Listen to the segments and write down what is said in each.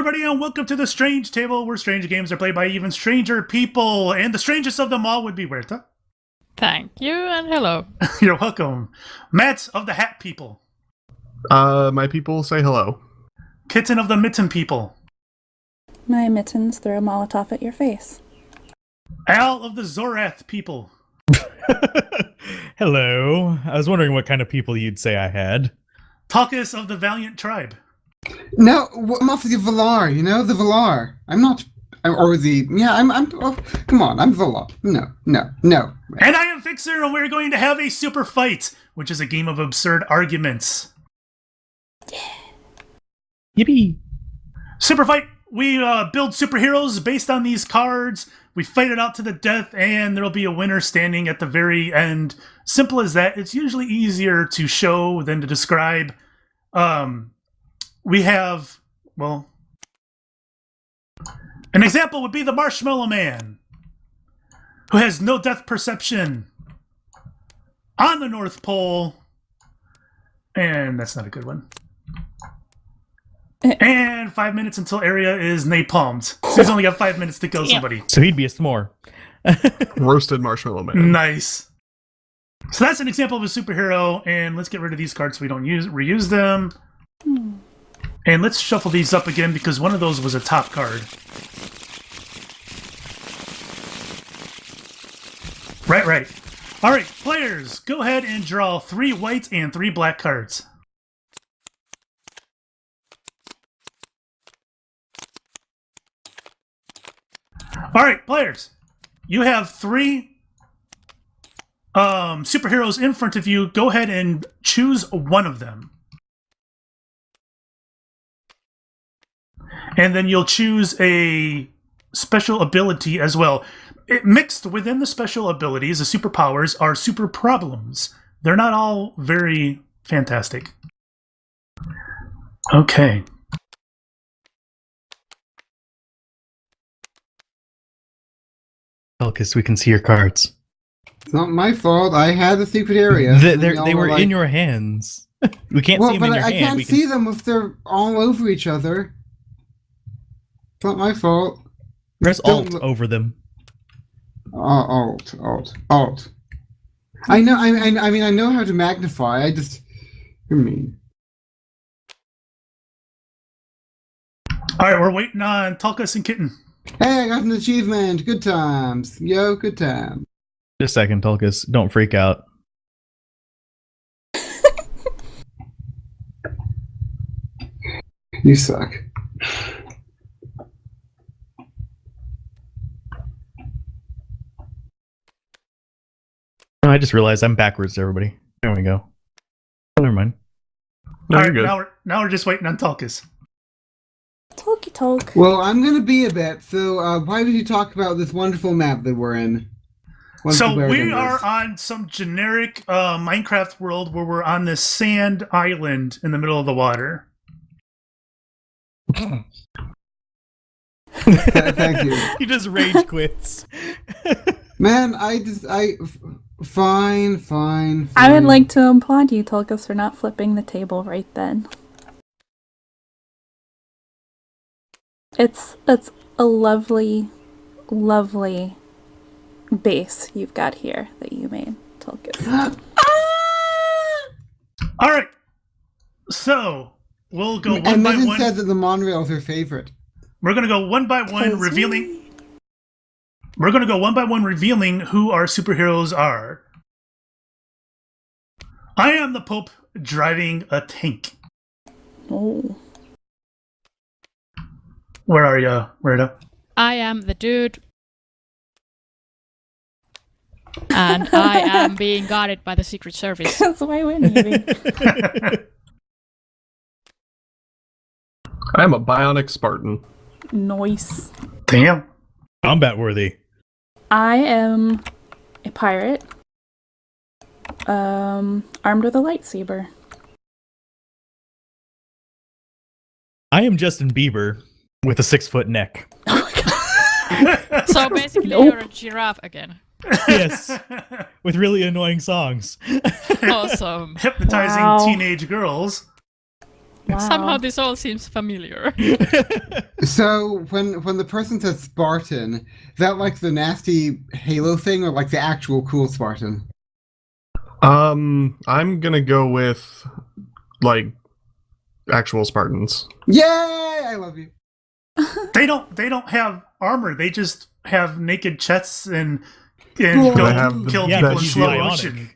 everybody, and welcome to the Strange Table, where strange games are played by even stranger people. And the strangest of them all would be Huerta. Thank you, and hello. You're welcome. Matt of the Hat People. My people say hello. Kitten of the Mitten People. My mittens throw a Molotov at your face. Al of the Zorath People. Hello. I was wondering what kind of people you'd say I had. Talkus of the Valiant Tribe. No, I'm off the Valar, you know? The Valar. I'm not... I'm come on, I'm Valar. No. And I am Fixer, and we're going to have a Superfight, which is a game of absurd arguments. Yippee. Superfight, we build superheroes based on these cards. We fight it out to the death, and there'll be a winner standing at the very end. Simple as that. It's usually easier to show than to describe. We have, well, an example would be the Marshmallow Man, who has no depth perception on the North Pole. And that's not a good one. And 5 minutes until area is napalmed. So he's only got 5 minutes to kill somebody. So he'd be a s'more. Roasted Marshmallow Man. Nice. So that's an example of a superhero. And let's get rid of these cards so we don't reuse them. And let's shuffle these up again because one of those was a top card. Right. All right, players, go ahead and draw 3 white and 3 black cards. All right, players, you have 3 superheroes in front of you. Go ahead and choose one of them. And then you'll choose a special ability as well. Mixed within the special abilities, the superpowers, are super problems. They're not all very fantastic. Okay. Elkis, we can see your cards. It's not my fault. I had the secret area. They were in your hands. We can't see them in your hand. I can't see them if they're all over each other. It's not my fault. Press Alt over them. Alt. I know. I mean, I know how to magnify. You're mean. All right, we're waiting on Tulkas and Kitten. Hey, I got an achievement. Good times. Yo, good time. Just a second, Tulkas. Don't freak out. You suck. Oh, I just realized I'm backwards, everybody. There we go. Oh, never mind. No, All you're right, good. now we're just waiting on Tulkas. Talky. Well, I'm gonna be a bit. So, why did you talk about this wonderful map that we're in? So we are on some generic Minecraft world where we're on this sand island in the middle of the water. Thank you. He just rage quits. Man, fine. I would like to applaud you, Tulkas, for not flipping the table right then. It's a lovely base you've got here that you made, Tulkas. All right, so we'll go one and by Megan one. said that the monorail's her favorite. We're gonna go one by one, revealing. We're gonna go one by one, revealing who our superheroes are. I am the Pope driving a tank. Oh. Where are you, Rita? I am the dude. And I am being guarded by the Secret Service. That's why we're leaving. I am a bionic Spartan. Nice. Damn. Combat worthy. I am a pirate. Armed with a lightsaber. I am Justin Bieber with a 6-foot neck. So basically Nope. you're a giraffe again. Yes. With really annoying songs. Awesome. Hypnotizing Wow. teenage girls. Wow. Somehow this all seems familiar. So when the person says Spartan, is that like the nasty Halo thing or like the actual cool Spartan? I'm gonna go with like actual Spartans. Yay! I love you. They don't have armor. They just have naked chests and Cool. go They have the- kill yeah, people but in he's slow bionic. motion.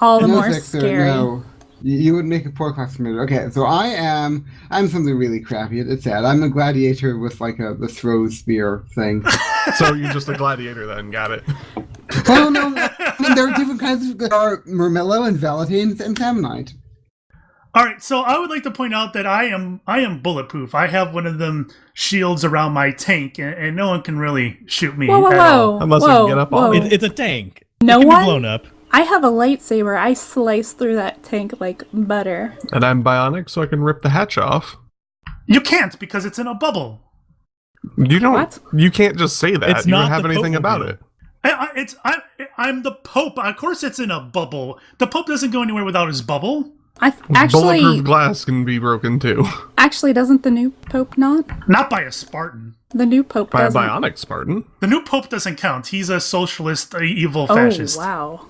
All the No, more Victor, scary. no. You would make a poor classmate. Okay, so I'm something really crappy. It's sad. I'm a gladiator with like the throw spear thing. So you're just a gladiator then, got it. Oh no! I mean, there are different kinds. There are Murmillo and Velatine and Samnite. All right, so I would like to point out that I am bulletproof. I have one of them shields around my tank, and no one can really shoot me Whoa, whoa, at all. whoa. Unless we whoa, can get up whoa. on it. It's a tank. No it can one? be blown up. I have a lightsaber. I slice through that tank like butter. And I'm bionic, so I can rip the hatch off. You can't because it's in a bubble. You don't. What? You can't just say that. It's you not don't have the anything about Pope-mobile. it. I'm the Pope. Of course, it's in a bubble. The Pope doesn't go anywhere without his bubble. Actually, Bulletproof glass can be broken too. doesn't the new Pope not? Not by a Spartan. The new Pope By a doesn't. bionic Spartan. The new Pope doesn't count. He's a socialist, evil Oh, fascist. wow.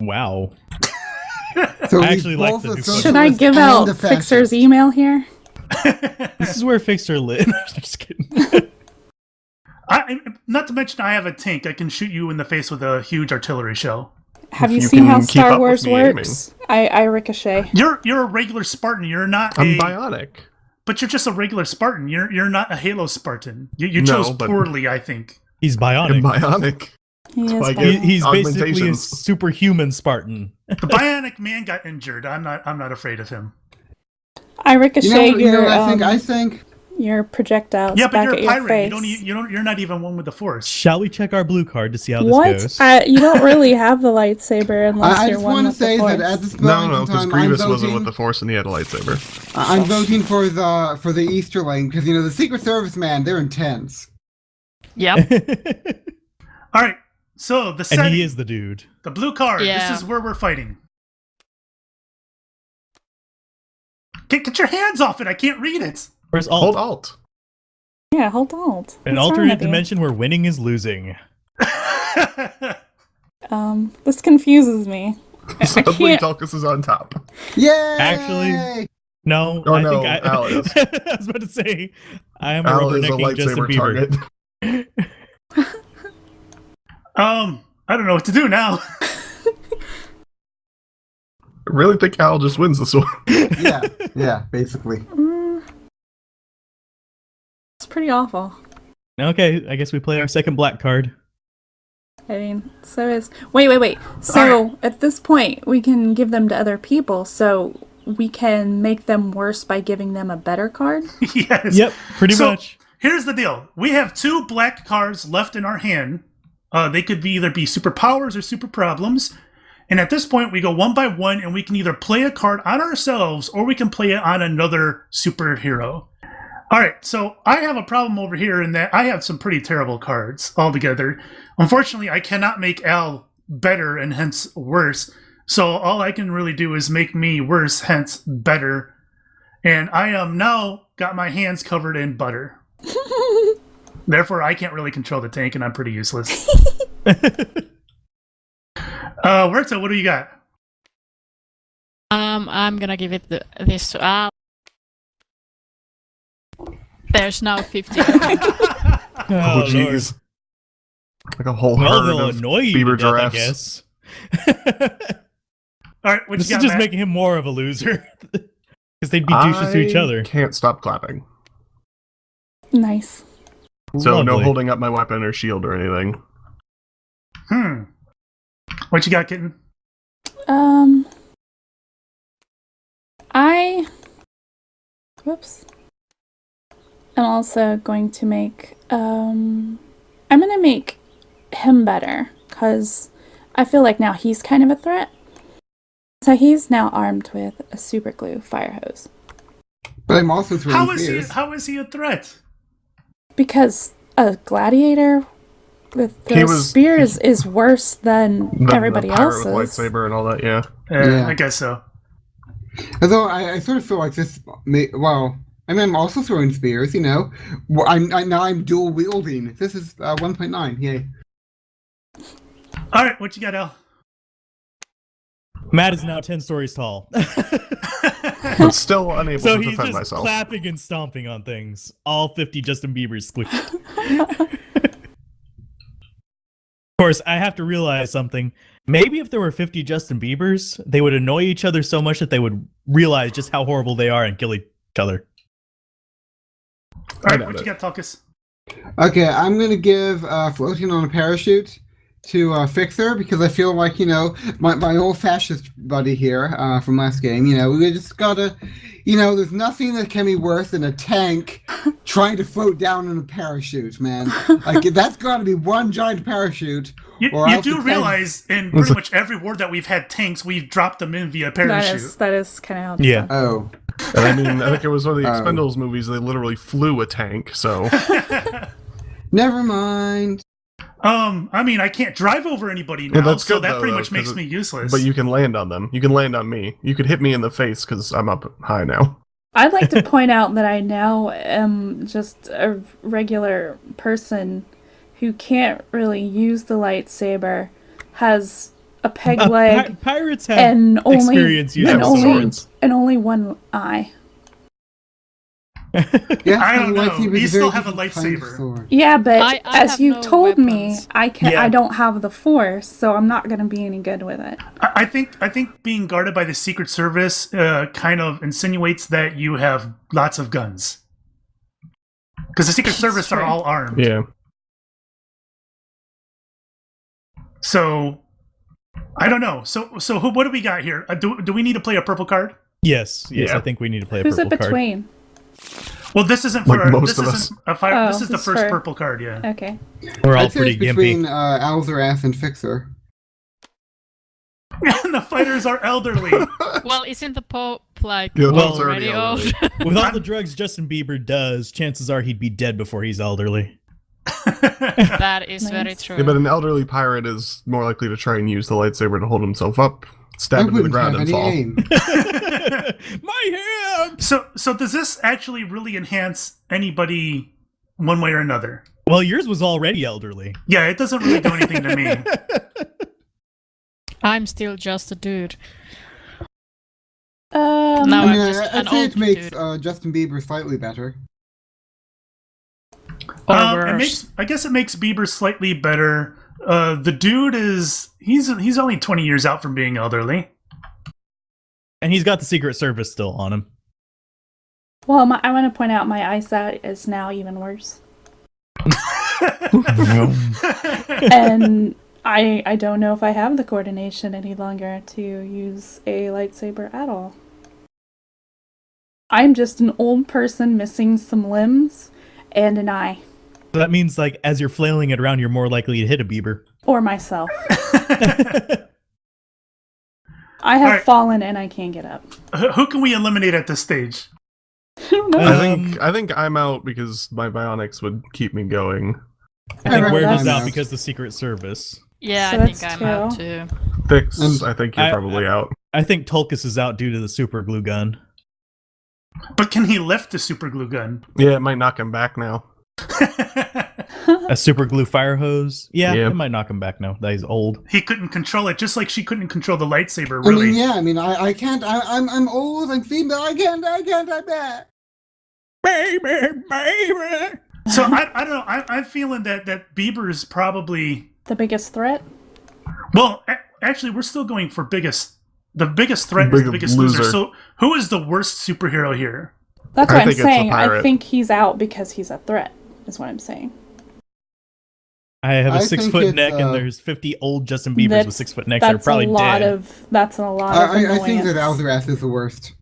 Wow. So I he's actually like both the a new socialist Should I give and out a fascist. Fixer's email here? This is where Fixer lives. Just kidding. Not to mention, I have a tank. I can shoot you in the face with a huge artillery shell. Have If you you seen can how keep Star up with Wars me works? I ricochet. You're a regular Spartan. You're not I'm a. bionic. But you're just a regular Spartan. You're not a Halo Spartan. You No, chose but- poorly, I think. He's I'm bionic. bionic. He is why I bionic. get- He's basically a Augmentations. superhuman Spartan. The Bionic Man got injured. I'm not afraid of him. I ricochet You know your what I think? your projectiles Yeah, but back you're at a your pirate. face. You're not even one with the Force. Shall we check our blue card to see how this What? goes? You don't really have the lightsaber unless I you're just one want to with the say Force. that at this point No, in because time, Grievous I'm wasn't voting. with the Force and he had a lightsaber. I'm voting for the Easterling because the Secret Service man, they're intense. Yep. All right. So the And setting, he is the dude. the blue card. Yeah. This is where we're fighting. Get your hands off it. I can't read it. Where's Hold Alt? Alt. Yeah, hold on. An What's wrong alternate with you? dimension where winning is losing. This confuses me. I Suddenly can't. Tulkas is on top. Yay! Actually- No, Oh, I no, think Al is. I was about to say, I am a Al is a rubbernecking Justin lightsaber Bieber. target. I don't know what to do now. I really think Al just wins this one. yeah, basically. It's pretty awful. Okay, I guess we play our second black card. I mean, so is. Wait. So at this point, we can give them to other people. So we can make them worse by giving them a better card. Yes. Yep, pretty So, much. Here's the deal. We have 2 black cards left in our hand. They could either be superpowers or super problems. And at this point, we go one by one, and we can either play a card on ourselves or we can play it on another superhero. All right, so I have a problem over here in that I have some pretty terrible cards altogether. Unfortunately, I cannot make Al better and hence worse. So all I can really do is make me worse, hence better. And I am now got my hands covered in butter. Therefore, I can't really control the tank, and I'm pretty useless. Wertho, what do you got? I'm gonna give it this to Al. There's now 50. Oh, Lord. jeez. Like a whole Well, herd they'll of annoy you beaver to death, I giraffes. guess. All right, what This you is got, just Matt? making him more of a loser. Because they'd be douches to each other. Can't stop clapping. Nice. So no Lovely. holding up my weapon or shield or anything. What you got, Kitten? Whoops. I'm also going to make, I'm gonna make him better, because I feel like now he's kind of a threat. So he's now armed with a super glue fire hose. But I'm also throwing spears. How is he a threat? Because a gladiator with He the was- spears is worse than The everybody pirate else's. with lightsaber and all that, yeah. Yeah. I guess so. Although I sort of feel like this. Well, I mean, I'm also throwing spears. You know, now I'm dual wielding. This is 1.9. Yay! All right, what you got, Al? Matt is now 10 stories tall. I'm still unable So to he's defend just myself. clapping and stomping on things. All 50 Justin Biebers squished. Of course, I have to realize something. Maybe if there were 50 Justin Biebers, they would annoy each other so much that they would realize just how horrible they are and kill each other. All right, doubt what you it. got, Tulkus? Okay, I'm gonna give floating on a parachute to Fixer because I feel like, you know, my old fascist buddy here from last game, you know, we just gotta, you know, there's nothing that can be worse than a tank trying to float down in a parachute, man. Like, that's gotta be one giant parachute. You else do the tank- realize in pretty much every war that we've had tanks, we've dropped them in via parachute. That is kind of how it's Yeah. done. Oh. And I mean, I think it was one of the Oh. Expendables movies. They literally flew a tank. So Never mind. I mean, I can't drive over anybody now, Yeah, that's so good, that though, pretty though, much makes 'cause me useless. but you can land on them. You can land on me. You could hit me in the face because I'm up high now. I'd like to point out that I now am just a regular person who can't really use the lightsaber, has a peg leg, Pirates have and only experience using and only swords. and only one eye. Yeah, I don't the know. lightsaber is You a still very have a different kind of lightsaber. sword. Yeah, but I as have you no told me, weapons. I Yeah. don't have the force, so I'm not gonna be any good with it. I think being guarded by the Secret Service kind of insinuates that you have lots of guns. Because the Secret Service are true. all armed. Yeah. So, I don't know. So what do we got here? Do we need to play a purple card? Yes, Yeah. I think we need to play a Who's it purple card. between? Well, this isn't Like for most this of isn't a fire. Oh, this is the this is first for- purple card. Yeah. Okay. We're all I'd say pretty it's gimpy. between Alzerath and Fixer. And the fighters are elderly. Well, isn't the Pope like Yeah, Well, those are already already old? elderly. With all the drugs Justin Bieber does, chances are he'd be dead before he's elderly. That is very Nice. true. Yeah, but an elderly pirate is more likely to try and use the lightsaber to hold himself up, I stab into the wouldn't ground, have and any fall. aim. My hand! So does this actually really enhance anybody one way or another? Well, yours was already elderly. Yeah, it doesn't really do anything to me. I'm still just a dude. Um, No, I mean, I'm just I'd an say old it makes dude. Justin Bieber slightly better. Or It worse. I guess it makes Bieber slightly better. The dude he's only 20 years out from being elderly. And he's got the Secret Service still on him. well, I want to point out my eyesight is now even worse, and I don't know if I have the coordination any longer to use a lightsaber at all. I'm just an old person missing some limbs and an eye, So that means, like, as you're flailing it around, you're more likely to hit a Bieber. or myself. I have All right. fallen and I can't get up. Who can we eliminate at this stage? I don't know. I think I'm out because my bionics would keep me going. I think Alright, Word is I'm out out. because the Secret Service. Yeah, So I think that's I'm out two. too. Fix, I think you're I- probably out. I think Tulkus is out due to the super glue gun. But can he lift the super glue gun? Yeah, it might knock him back now. A super glue fire hose? Yeah, Yeah. it might knock him back now. That he's old. He couldn't control it, just like she couldn't control the lightsaber. I Really. mean, yeah, I mean, I can't. I'm old. I'm female. I can't. I bet. Baby, baby! So I don't know. I'm feeling that Bieber is probably The biggest threat? well. Actually, we're still going for biggest. The biggest threat is the Biggest biggest loser. loser. So who is the worst superhero here? That's I what I'm think it's the saying. I pirate. think he's out because he's a threat, is what I'm saying. I have a I think 6-foot it's, neck, and there's 50 old Justin Biebers That's- with 6-foot necks that are That's probably a lot dead. that's a lot of I think that annoyance. Alzerath is the worst.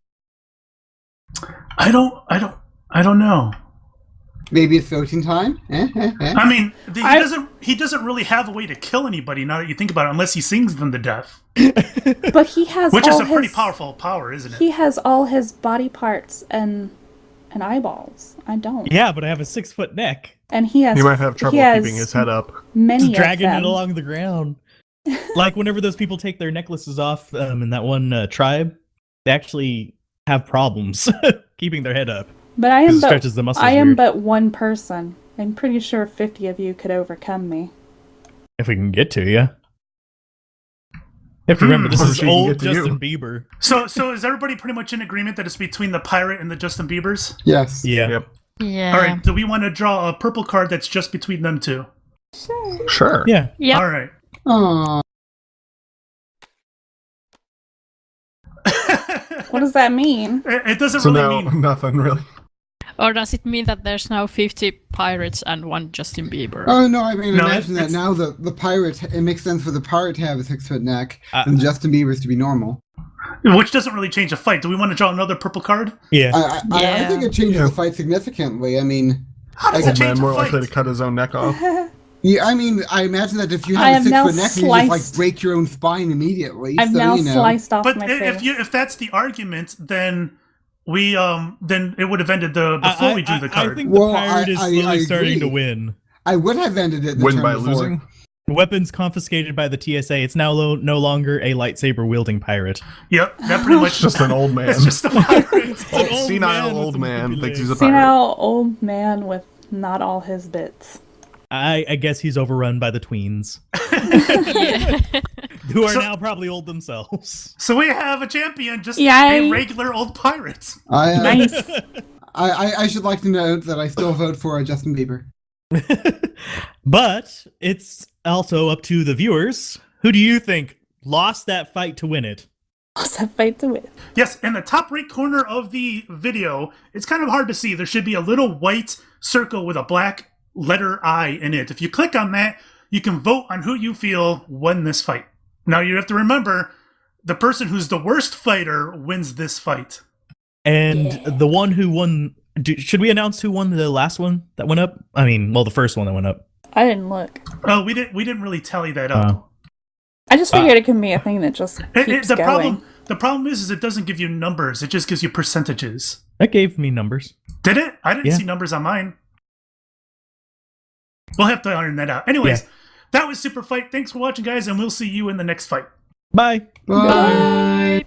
I don't know. Maybe it's voting time. I mean, I- he doesn't really have a way to kill anybody now that you think about it, unless he sings them to death, But he has which is all a pretty his, powerful power, isn't it? He has all his body parts and eyeballs. I don't. Yeah, but I have a 6-foot neck. And he has He might have trouble he has keeping his head up. Many Just dragging of them. it along the ground. Like whenever those people take their necklaces off in that one tribe, they actually have problems keeping their head up. But I 'Cause am it stretches the muscles I am weird. but one person. I'm pretty sure 50 of you could overcome me. If we can get to you. You have to remember, this Or is she can old get to you. Justin Bieber. So is everybody pretty much in agreement that it's between the pirate and the Justin Biebers? Yes. Yeah. Yep. Yeah. All right. Do we want to draw a purple card that's just between them two? Sure. Yeah. Yep. All right. Aww. What does that mean? It doesn't So really now mean. nothing really. Or does it mean that there's now 50 pirates and 1 Justin Bieber? Oh no! I mean, No, imagine that it's- now the pirate. It makes sense for the pirate to have a 6-foot neck Uh, and Justin Bieber's to be normal. Which doesn't really change the fight. Do we want to draw another purple card? Yeah. I Yeah. think it changes Yeah. the fight significantly. I mean, How does Old it Man change more the likely fight? to cut his own neck off. yeah, I mean, I imagine that if you I have a am now 6-foot neck, you just like sliced. break your own spine immediately. I've so, now you know. sliced off But my face. if that's the argument, then we then it would have ended before we drew the card. I think Well, the pirate is I slowly starting to agree. win. I would have ended it the Win turn by before. losing. Weapons confiscated by the TSA. It's now no longer a lightsaber wielding pirate. Yep, that pretty much It's just an old man. It's just a pirate. An old Senile man with old some man creepy thinks he's a legs. pirate. Senile old man with not all his bits. I guess he's overrun by the tweens, Yeah. who are So- now probably old themselves. So we have a champion, just Yay. a regular old pirate. Nice. I should like to note that I still vote for Justin Bieber. But it's also up to the viewers. Who do you think lost that fight to win it? Also fight to win. Yes, in the top right corner of the video, it's kind of hard to see. There should be a little white circle with a black letter I in it. If you click on that, you can vote on who you feel won this fight. Now you have to remember, the person who's the worst fighter wins this fight. And the one who won. Should we announce who won the last one that went up? I mean, well, the first one that went up. I didn't look. Oh, we didn't really tally that up. I just figured it can be a thing that just keeps The going. problem is it doesn't give you numbers. It just gives you percentages. That gave me numbers. Did it? I didn't Yeah. see numbers on mine. We'll have to iron that out. Anyways, that was Superfight. Thanks for watching, guys, and we'll see you in the next fight. Bye. Bye.